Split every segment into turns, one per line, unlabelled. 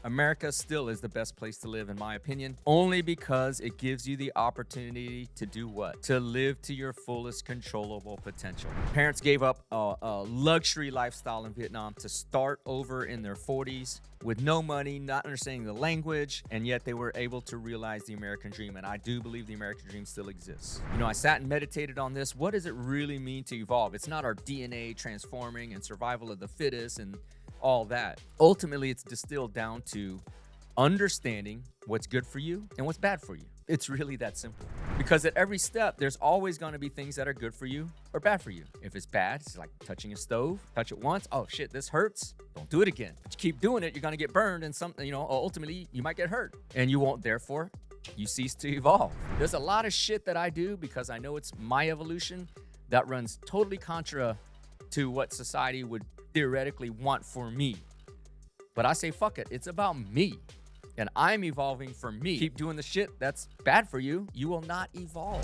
America still is the best place to live, in my opinion, only because it gives you the opportunity to do what? To live to your fullest controllable potential. Parents gave up a luxury lifestyle in Vietnam to start over in their 40s with no money, not understanding the language, and yet they were able to realize the American dream. And I do believe the American dream still exists. You know, I sat and meditated on this. What does it really mean to evolve? It's not our DNA transforming and survival of the fittest and all that. Ultimately, it's distilled down to understanding what's good for you and what's bad for you. It's really that simple. Because at every step, there's always going to be things that are good for you or bad for you. If it's bad, it's like touching a stove. Touch it once. Oh shit, this hurts. Don't do it again. But you keep doing it, you're going to get burned, and something, ultimately you might get hurt, and you won't. Therefore, you cease to evolve. There's a lot of shit that I do because I know it's my evolution that runs totally contra to what society would theoretically want for me. But I say, fuck it. It's about me. And I'm evolving for me. Keep doing the shit that's bad for you. You will not evolve.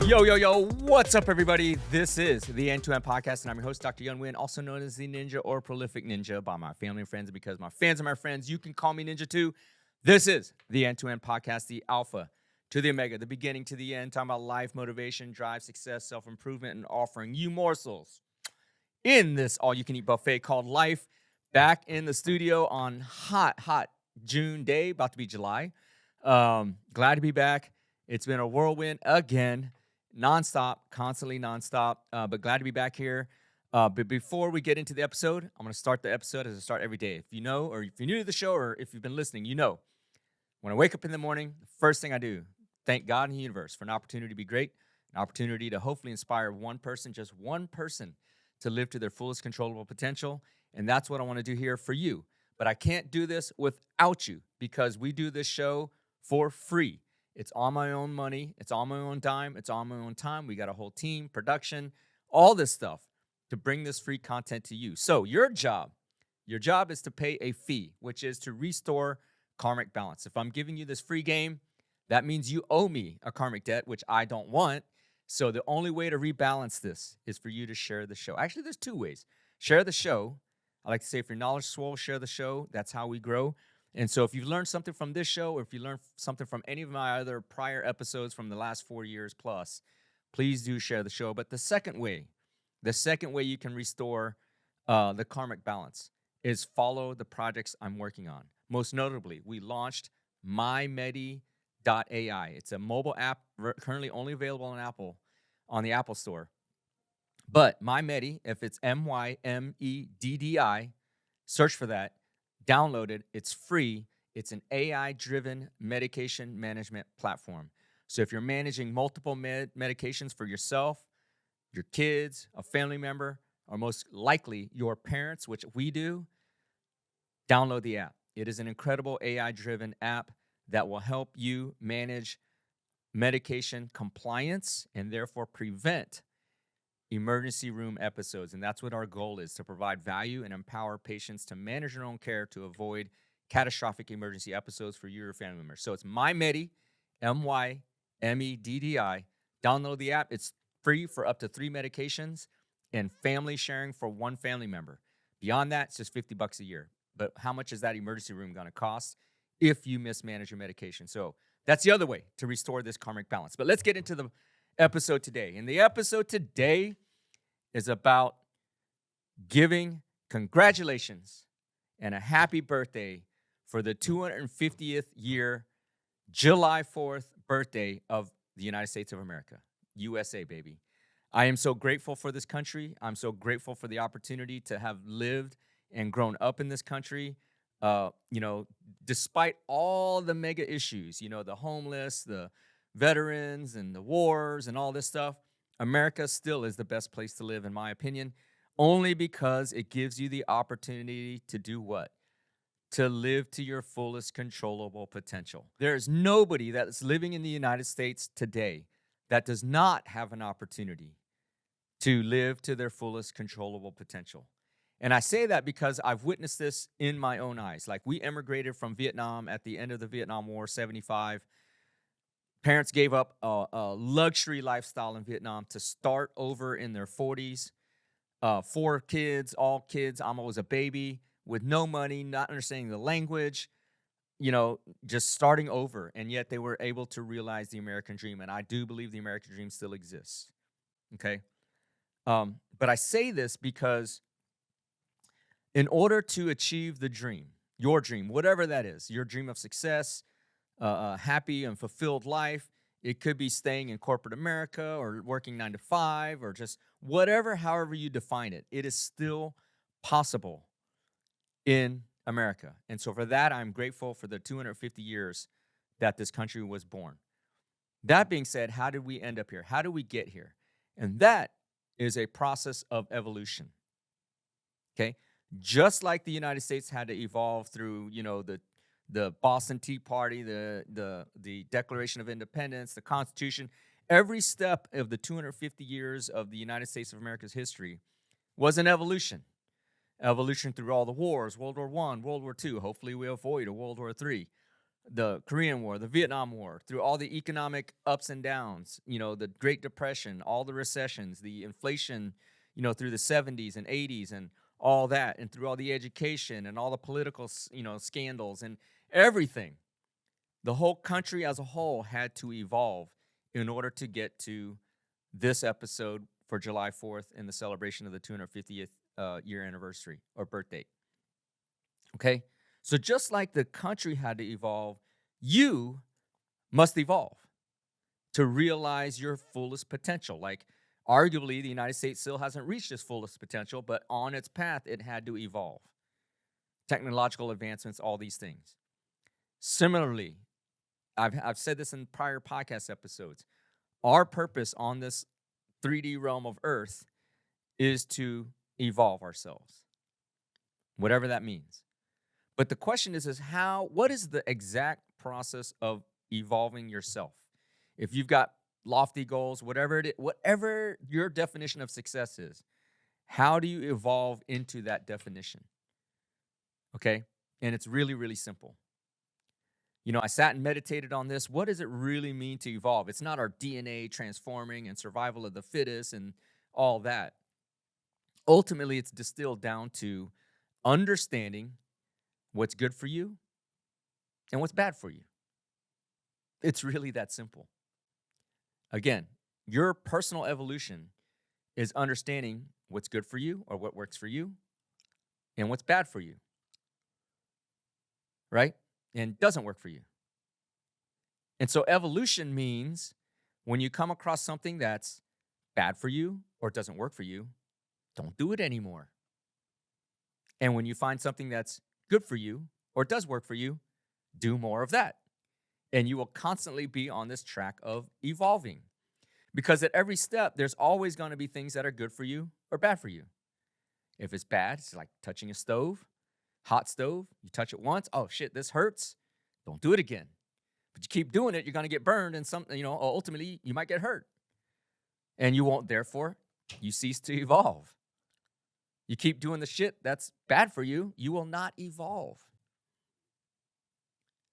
Yo, what's up, everybody? This is the N2N podcast, and I'm your host, Dr. N2N, also known as the Ninja or Prolific Ninja by my family and friends, because my fans are my friends. You can call me Ninja too. This is the N2N podcast, the alpha to the omega, the beginning to the end, talking about life, motivation, drive, success, self-improvement, and offering you morsels in this all-you-can-eat buffet called life. Back in the studio on hot June day, about to be July. Glad to be back. It's been a whirlwind again, nonstop, constantly nonstop, but glad to be back here. But before we get into the episode, I'm going to start the episode as I start every day. If you know, or if you're new to the show, or if you've been listening, you know, when I wake up in the morning, the first thing I do, thank God and the universe for an opportunity to be great, an opportunity to hopefully inspire one person, just one person, to live to their fullest controllable potential. And that's what I want to do here for you. But I can't do this without you, because we do this show for free. It's on my own money. It's on my own dime. It's on my own time. We got a whole team, production, all this stuff to bring this free content to you. So your job is to pay a fee, which is to restore karmic balance. If I'm giving you this free game, that means you owe me a karmic debt, which I don't want. So the only way to rebalance this is for you to share the show. Actually, there's two ways. Share the show. I like to say, if your knowledge swole, share the show. That's how we grow. And so if you've learned something from this show, or if you learned something from any of my other prior episodes from the last 4 years plus, please do share the show. But the second way you can restore the karmic balance is follow the projects I'm working on. Most notably, we launched mymedi.ai. It's a mobile app currently only available on the Apple Store. But MyMedi, if it's MYMEDDI, search for that, download it. It's free. It's an AI-driven medication management platform. So if you're managing multiple medications for yourself, your kids, a family member, or most likely your parents, which we do, download the app. It is an incredible AI-driven app that will help you manage medication compliance and therefore prevent emergency room episodes. And that's what our goal is, to provide value and empower patients to manage their own care to avoid catastrophic emergency episodes for you or your family members. So it's MyMedi, MYMEDDI. Download the app. It's free for up to 3 medications and family sharing for 1 family member. Beyond that, it's just $50 a year. But how much is that emergency room going to cost if you mismanage your medication? So that's the other way to restore this karmic balance. But let's get into the episode today. And the episode today is about giving congratulations and a happy birthday for the 250th year, July 4th birthday of the United States of America. USA, baby. I am so grateful for this country. I'm so grateful for the opportunity to have lived and grown up in this country. Despite all the mega issues, the homeless, the veterans, and the wars, and all this stuff, America still is the best place to live, in my opinion, only because it gives you the opportunity to do what? To live to your fullest controllable potential. There is nobody that is living in the United States today that does not have an opportunity to live to their fullest controllable potential. And I say that because I've witnessed this in my own eyes. Like, we immigrated from Vietnam at the end of the Vietnam War, 75. Parents gave up a luxury lifestyle in Vietnam to start over in their 40s. 4 kids, all kids. I'm always a baby with no money, not understanding the language, just starting over. And yet they were able to realize the American dream. And I do believe the American dream still exists. Okay. But I say this because in order to achieve the dream, your dream, whatever that is, your dream of success, a happy and fulfilled life, it could be staying in corporate America or working 9 to 5 or just whatever, however you define it, it is still possible in America. And so for that, I'm grateful for the 250 years that this country was born. That being said, how did we end up here? How did we get here? And that is a process of evolution. Okay? Just like the United States had to evolve through, the Boston Tea Party, the Declaration of Independence, the Constitution, every step of the 250 years of the United States of America's history was an evolution. Evolution through all the wars, World War I, World War II. Hopefully we avoid a World War III. The Korean War, the Vietnam War, through all the economic ups and downs, the Great Depression, all the recessions, the inflation, through the 70s and 80s and all that, and through all the education and all the political, scandals and everything. The whole country as a whole had to evolve in order to get to this episode for July 4th in the celebration of the 250th year anniversary or birthday. Okay? So just like the country had to evolve, you must evolve to realize your fullest potential. Like, arguably, the United States still hasn't reached its fullest potential, but on its path, it had to evolve. Technological advancements, all these things. Similarly, I've said this in prior podcast episodes, our purpose on this 3D realm of Earth is to evolve ourselves, whatever that means. But the question is what is the exact process of evolving yourself? If you've got lofty goals, whatever your definition of success is, how do you evolve into that definition? Okay? And it's really, really simple. I sat and meditated on this. What does it really mean to evolve? It's not our DNA transforming and survival of the fittest and all that. Ultimately, it's distilled down to understanding what's good for you and what's bad for you. It's really that simple. Again, your personal evolution is understanding what's good for you or what works for you and what's bad for you, right? And doesn't work for you. And so evolution means when you come across something that's bad for you or doesn't work for you, don't do it anymore. And when you find something that's good for you or does work for you, do more of that. And you will constantly be on this track of evolving. Because at every step, there's always going to be things that are good for you or bad for you. If it's bad, it's like touching a stove, hot stove. You touch it once, oh shit, this hurts. Don't do it again. But you keep doing it, you're going to get burned, and ultimately you might get hurt. And you won't, therefore, you cease to evolve. You keep doing the shit that's bad for you, you will not evolve.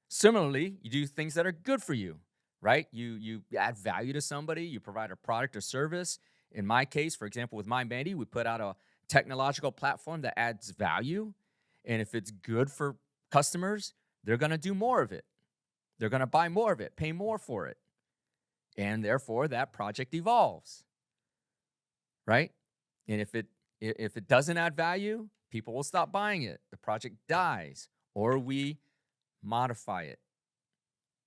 Similarly, you do things that are good for you, right? You add value to somebody, you provide a product or service. In my case, for example, with MindMandy, we put out a technological platform that adds value. And if it's good for customers, they're going to do more of it. They're going to buy more of it, pay more for it. And therefore, that project evolves, right? And if it doesn't add value, people will stop buying it. The project dies, or we modify it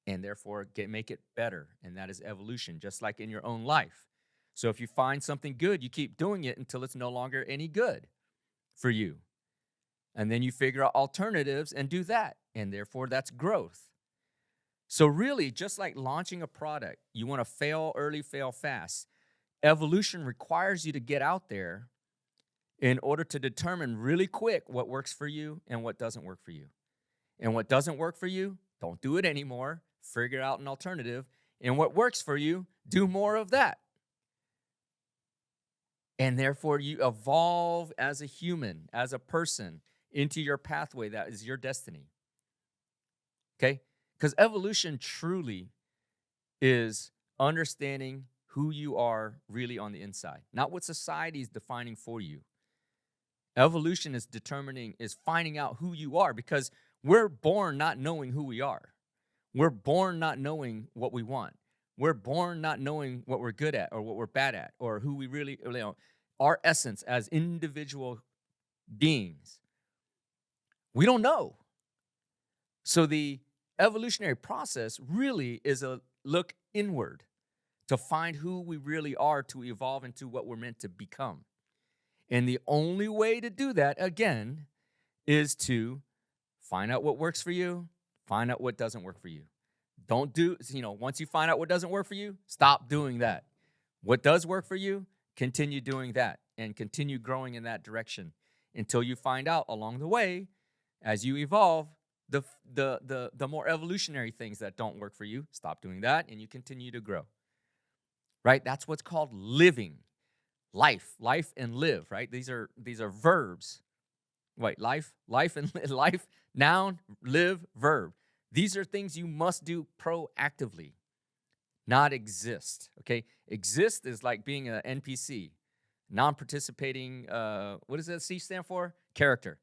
and therefore make it better. And that is evolution, just like in your own life. So if you find something good, you keep doing it until it's no longer any good for you. And then you figure out alternatives and do that. And therefore, that's growth. So really, just like launching a product, you want to fail early, fail fast. Evolution requires you to get out there in order to determine really quick what works for you and what doesn't work for you. And what doesn't work for you, don't do it anymore. Figure out an alternative. And what works for you, do more of that. And therefore, you evolve as a human, as a person, into your pathway that is your destiny. Okay? Because evolution truly is understanding who you are really on the inside, not what society is defining for you. Evolution is finding out who you are, because we're born not knowing who we are. We're born not knowing what we want. We're born not knowing what we're good at or what we're bad at or who we really, our essence as individual beings. We don't know. So the evolutionary process really is a look inward to find who we really are, to evolve into what we're meant to become. And the only way to do that, again, is to find out what works for you, find out what doesn't work for you. Don't do, once you find out what doesn't work for you, stop doing that. What does work for you, continue doing that and continue growing in that direction until you find out along the way, as you evolve, the more evolutionary things that don't work for you, stop doing that and you continue to grow. Right? That's what's called living. Life and live, right? These are verbs. Wait, life and life, noun, live, verb. These are things you must do proactively, not exist, okay? Exist is like being an NPC, non-participating, what does that C stand for? Character.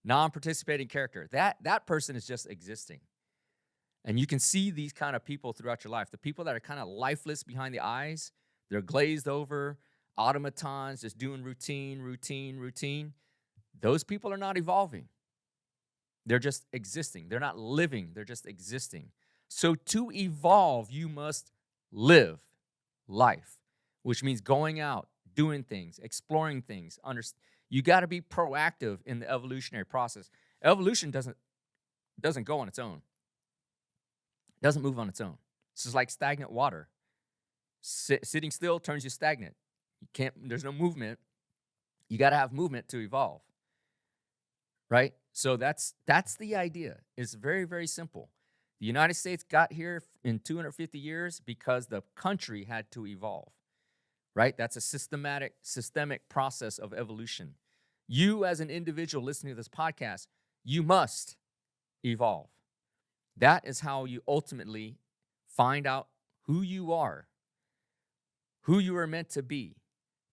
Non-participating character. That person is just existing. And you can see these kind of people throughout your life. The people that are kind of lifeless behind the eyes, they're glazed over, automatons, just doing routine. Those people are not evolving. They're just existing. They're not living. They're just existing. So to evolve, you must live life, which means going out, doing things, exploring things. You got to be proactive in the evolutionary process. Evolution doesn't go on its own. It doesn't move on its own. This is like stagnant water. Sitting still turns you stagnant. There's no movement. You got to have movement to evolve. Right? So that's the idea. It's very, very simple. The United States got here in 250 years because the country had to evolve. Right? That's a systemic process of evolution. You as an individual listening to this podcast, you must evolve. That is how you ultimately find out who you are meant to be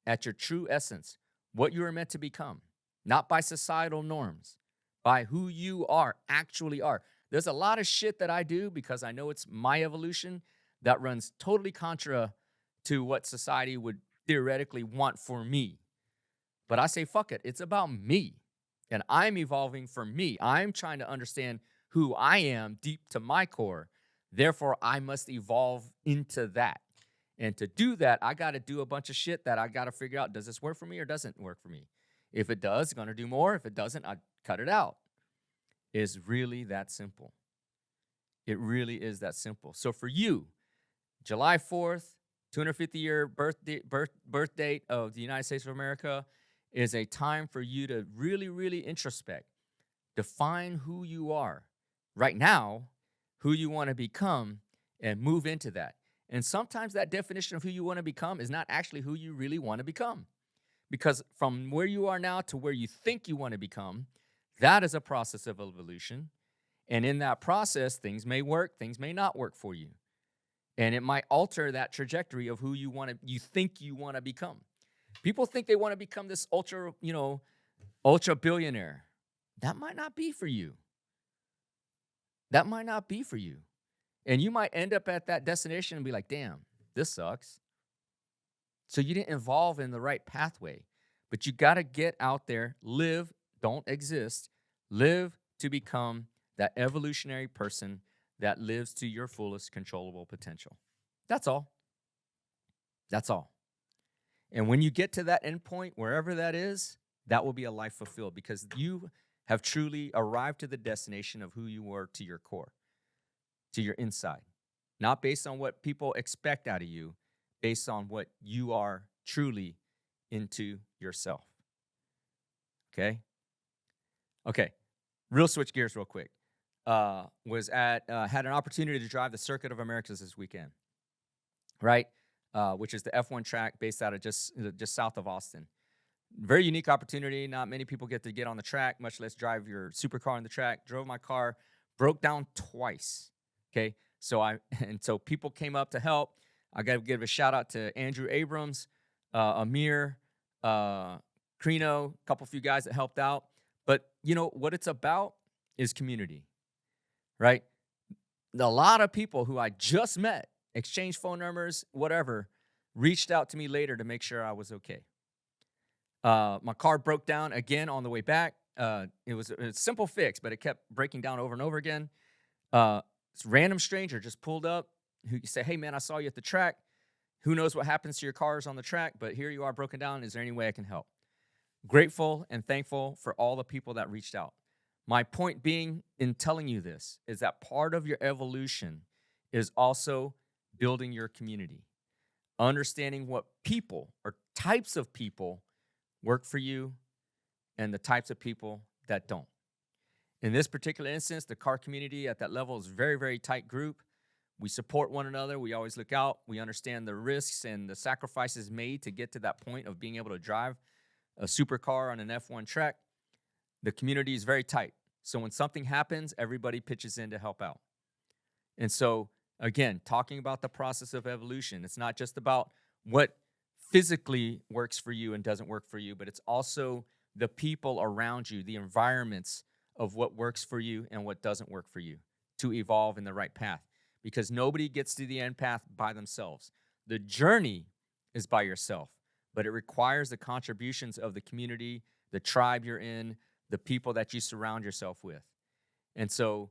at your true essence, what you are meant to become, not by societal norms, by who you actually are. There's a lot of shit that I do because I know it's my evolution that runs totally contra to what society would theoretically want for me. But I say, fuck it, it's about me. And I'm evolving for me. I'm trying to understand who I am deep to my core. Therefore, I must evolve into that. And to do that, I got to do a bunch of shit that I got to figure out, does this work for me or doesn't work for me? If it does, I'm going to do more. If it doesn't, I cut it out. It's really that simple. It really is that simple. So for you, July 4th, 250-year birth date of the United States of America is a time for you to really, really introspect. Define who you are right now, who you want to become, and move into that. And sometimes that definition of who you want to become is not actually who you really want to become. Because from where you are now to where you think you want to become, that is a process of evolution. And in that process, things may work, things may not work for you. And it might alter that trajectory of who you think you want to become. People think they want to become this ultra billionaire. That might not be for you. That might not be for you. And you might end up at that destination and be like, damn, this sucks. So you didn't evolve in the right pathway. But you got to get out there, live, don't exist, live to become that evolutionary person that lives to your fullest controllable potential. That's all. That's all. And when you get to that end point, wherever that is, that will be a life fulfilled because you have truly arrived to the destination of who you were to your core, to your inside. Not based on what people expect out of you, based on what you are truly into yourself. Okay? Okay. Real switch gears real quick. Had an opportunity to drive the Circuit of Americas this weekend, right? Which is the F1 track based out of just south of Austin. Very unique opportunity. Not many people get to get on the track, much less drive your supercar on the track. Drove my car, broke down twice. Okay, So people came up to help. I got to give a shout out to Andrew Abrams, Amir, Crino, a few guys that helped out. But what it's about is community, right? A lot of people who I just met, exchanged phone numbers, whatever, reached out to me later to make sure I was okay. My car broke down again on the way back. It was a simple fix, but it kept breaking down over and over again. This random stranger just pulled up who you say, hey, man, I saw you at the track. Who knows what happens to your cars on the track, but here you are broken down. Is there any way I can help? Grateful and thankful for all the people that reached out. My point being in telling you this is that part of your evolution is also building your community, understanding what people or types of people work for you and the types of people that don't. In this particular instance, the car community at that level is a very, very tight group. We support one another. We always look out. We understand the risks and the sacrifices made to get to that point of being able to drive a supercar on an F1 track. The community is very tight. So when something happens, everybody pitches in to help out. And so, again, talking about the process of evolution, it's not just about what physically works for you and doesn't work for you, but it's also the people around you, the environments of what works for you and what doesn't work for you to evolve in the right path. Because nobody gets to the end path by themselves. The journey is by yourself, but it requires the contributions of the community, the tribe you're in, the people that you surround yourself with. And so,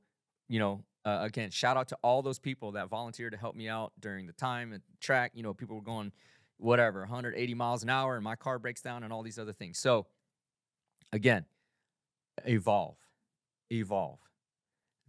again, shout out to all those people that volunteered to help me out during the time at the track. People were going, 180 miles an hour, and my car breaks down and all these other things. So, again, evolve.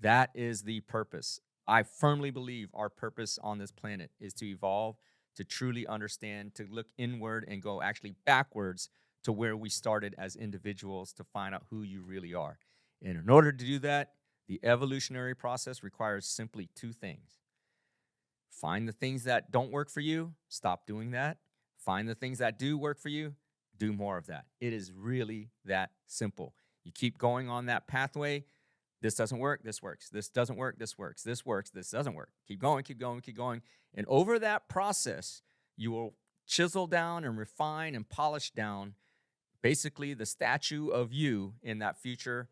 That is the purpose. I firmly believe our purpose on this planet is to evolve, to truly understand, to look inward and go actually backwards to where we started as individuals to find out who you really are. And in order to do that, the evolutionary process requires simply two things. Find the things that don't work for you, stop doing that. Find the things that do work for you, do more of that. It is really that simple. You keep going on that pathway. This doesn't work, this works. This doesn't work, this works. This works, this doesn't work. Keep going. And over that process, you will chisel down and refine and polish down basically the statue of you in that future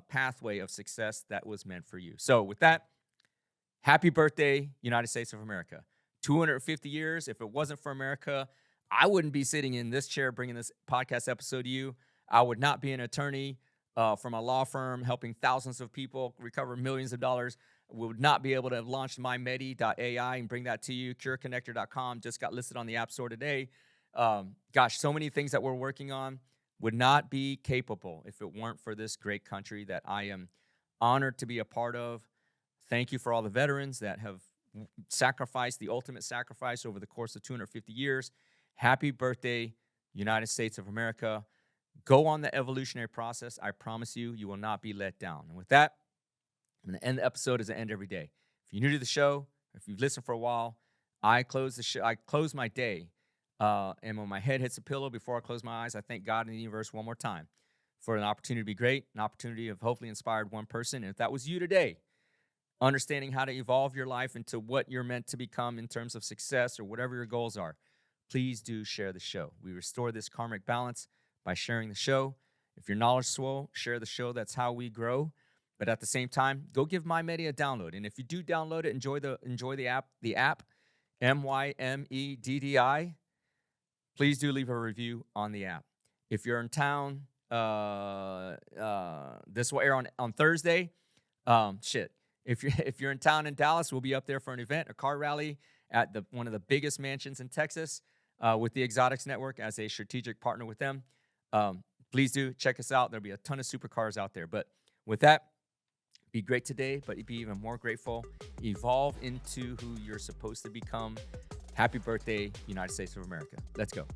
pathway of success that was meant for you. So with that, happy birthday, United States of America. 250 years. If it wasn't for America, I wouldn't be sitting in this chair bringing this podcast episode to you. I would not be an attorney from a law firm helping thousands of people recover millions of dollars. We would not be able to have launched mymedi.ai and bring that to you. CureConnector.com just got listed on the App Store today. So many things that we're working on would not be capable if it weren't for this great country that I am honored to be a part of. Thank you for all the veterans that have sacrificed the ultimate sacrifice over the course of 250 years. Happy birthday, United States of America. Go on the evolutionary process. I promise you, you will not be let down. And with that, I'm going to end the episode as I end every day. If you're new to the show, if you've listened for a while, I close my day. And when my head hits the pillow before I close my eyes, I thank God and the universe one more time for an opportunity to be great, an opportunity of hopefully inspired one person. And if that was you today, understanding how to evolve your life into what you're meant to become in terms of success or whatever your goals are, please do share the show. We restore this karmic balance by sharing the show. If you're knowledgeable, share the show. That's how we grow. But at the same time, go give MyMedi a download. And if you do download it, enjoy the app, MyMeddi. Please do leave a review on the app. If you're in town, this will air on Thursday. If you're in town in Dallas, we'll be up there for an event, a car rally at one of the biggest mansions in Texas with the Exotics Network as a strategic partner with them. Please do check us out. There'll be a ton of supercars out there. But with that, be great today, but be even more grateful. Evolve into who you're supposed to become. Happy birthday, United States of America. Let's go.